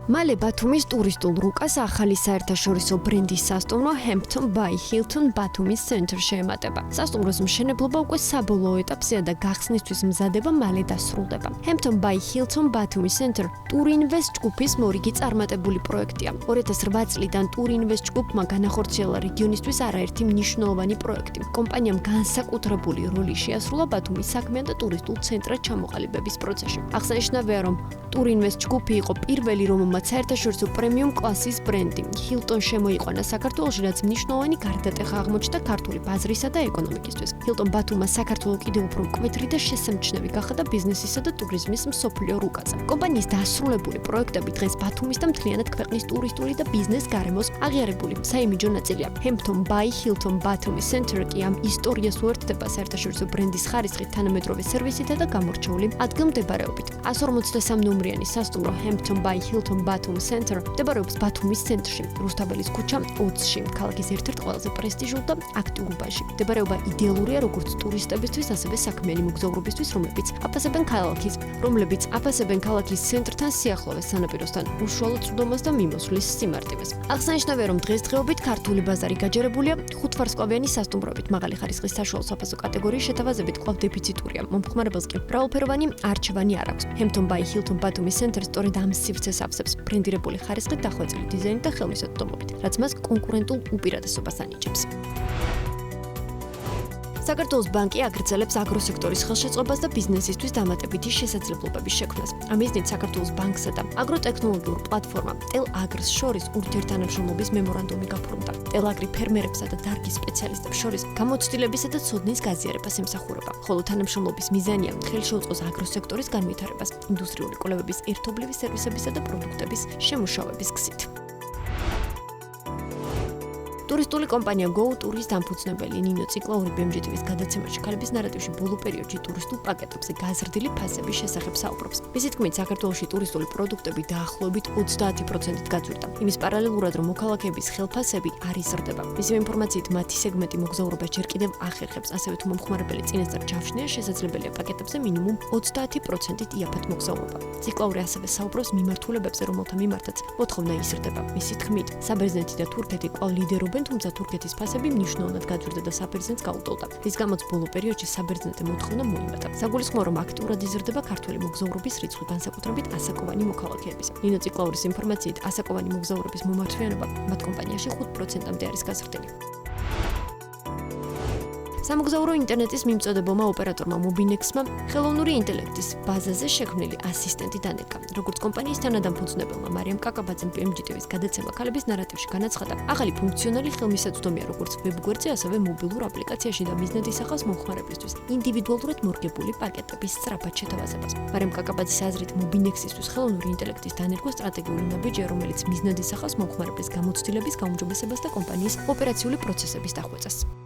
მალე ბათუმის ტურისტულ რუკას ახალი საერთაშორისო ბრენდის სასტუმრო Hampton by Hilton ბათუმის ცენტრში ემატება. სასტუმროს მშენებლობა უკვე საბოლოო ეტაპზეა და გახსნისთვის მზადება მალე დასრულდება. Hampton by Hilton ბათუმის ცენტრ ტურინვესტ ჯგუფის მორიგი წარმატებული პროექტია. 2008 წლიდან ტურინვესტ ჯგუფმა განახორციელა რეგიონისთვის არაერთი მნიშვნელოვანი პროექტი. კომპანიამ განსაკუთრებული როლი შეასრულა ბათუმის საქმიან და ტურისტულ ცენტრად ჩამოყალიბების პროცესში. აღსანიშნავია, რომ ტურინვესტ ჯგუფი იყო პირველი, რომელმაც საერთაშორისო პრემიუმ კლასის ბრენდი Hilton შემოიყვანა საქართველოში, რაც მნიშვნელოვანი გარდატეხა აღმოჩნდა ქართული ბაზრისა და ეკონომიკისთვის. Hilton ბათუმმა საქართველო კიდევ უფრო მკვეთრი და შესამჩნევი გახადა ბიზნესისა და ტურიზმის მსოფლიო რუკაზე. კომპანიის დასრულებული პროექტები დღეს ბათუმის და მთლიანად ქვეყნის ტურისტული და ბიზნეს გარემოს აღიარებული საიმიჯო ნაწილია. Hampton by Hilton ბათუმის ცენტრი კი ამ ისტორიას უერთდება საერთაშორისო ბრენდის ხარისხით, თანამედროვე სერვისითა და გამორჩეული ადგილმდებარეობით. 153 ნომრიანი სასტუმრო Hampton by Hilton ბათუმ ცენტრ მდებარეობს ბათუმის ცენტრში, რუსთაველის ქუჩა 20-ში, ქალაქის ერთ-ერთ ყველაზე პრესტიჟულ და აქტიურ უბანში. მდებარეობა იდეალურია როგორც ტურისტებისთვის, ასევე საქმიანი მოგზაურობისთვის, რომლებიც აფასებენ ქალაქის ცენტრთან სიახლოვეს სანაპიროსთან, უშუალო წვდომას და მიმოსვლის სიმარტივეს. აღსანიშნავია, რომ დღესდღეობით ქართული ბაზარი გაჯერებულია 5 ვარსკვლავიანი სასტუმროებით, მაღალი ხარისხის საშუალო საფასო კატეგორიის შეთავაზებით კვლავ დეფიციტურია. მომხმარებელს კი მრავალფეროვანი არჩევანი არ აქვს. Hampton by Hilton ბათუმის ცენტრი სწორედ ამ სივრცეს ავსებს ბრენდირებული ხარისხით დახვეწილი დიზაინით და ხელმისაწვდომობით, რაც მას კონკურენტულ უპირატესობას ანიჭებს. საქართველოს ბანკი აგრძელებს აგროსექტორის ხელშეწყობას და ბიზნესისთვის დამატებითი შესაძლებლობების შექმნას. ამ მიზნით საქართველოს ბანკსა და აგროტექნოლოგიურ პლატფორმა ტელ-აგრს შორის ურთიერთთანამშრომლობის მემორანდუმი გაფორმდა. ტელ-აგრი ფერმერებსა და დარგის სპეციალისტებს შორის გამოცდილებისა და ცოდნის გაზიარებას ემსახურება, ხოლო თანამშრომლობის მიზანია ხელშეუწყოს აგროსექტორის განვითარებას, ინდუსტრიული კვლევების ერთობლივი სერვისებისა და პროდუქტების შემუშავების გზით. ტურისტული კომპანია Go Tour-ის დამფუძნებელი ნინო ციკლაური BMJTV-ის გადაცემაში ქალების ნარატივში ბოლო პერიოდში ტურისტულ პაკეტებზე გაზრდილი ფასების შესახებ საუბრობს. მისი თქმით, საქართველოში ტურისტული პროდუქტები დაახლოებით 30%-ით გაზრდა. იმის პარალელურად, რომ მოქალაქეების ხელფასები არ იზრდება. მისი ინფორმაციით, მათი სეგმენტი მოგზაურობას ჯერ კიდევ ახერხებს, ასევე თუ მომხმარებელი წინასწარ ჩავშნია, შესაძლებელია პაკეტებზე მინიმუმ 30%-ით იაფად მოგზაურობა. ციკლაური ასევე საუბრობს მიმართულებებზე, რომელთა მიმართაც მოთხოვნა იზრდება. მისი თქმით, საბერძნეთი და თურქეთი კვლავ ლიდერობენ, თუმცა თურქეთის ფასები მნიშვნელოვნად გაძვირდა და საბერძნეთს გაუტოლდა. რის გამოც ბოლო პერიოდში საბერძნეთზე მოთხოვნა მოიმატა. საგულისხმოა, რომ აქტიურად იზრდება ქართველი მოგზაურობის რიცხვი, განსაკუთრებით ასაკოვანი მოქალაქეების. ნინო ციკლაურის ინფორმაციით, ასაკოვანი მოგზაურობის მომართვიანობა მათ კომპანიაში 5%-მდე არის გაზრდილი. სამოგზაურო ინტერნეტის მიმწოდებელმა ოპერატორმა Mobinex-მა ხელოვნური ინტელექტის ბაზაზე შექმნილი ასისტენტი დანერგა. როგორც კომპანიის თანადამფუძნებელმა მარიამ კაკაბაძემ BMJTV-ის გადაცემა ქალების ნარატივში განაცხადა, ახალი ფუნქციონალი ხელმისაწვდომია როგორც ვებგვერდზე, ასევე მობილურ აპლიკაციაში და მიზნად ისახავს მომხმარებლისთვის ინდივიდუალურად მორგებული პაკეტების სწრაფად შეთავაზებას. მარიამ კაკაბაძის აზრით, Mobinex-ისთვის ხელოვნური ინტელექტის დანერგვა სტრატეგიული ნაბიჯია, რომელიც მიზნად ისახავს მომხმარებლის გამოცდილების გაუმჯობესებას და კომპანიის ოპერაციული პროცესების დახვეწას.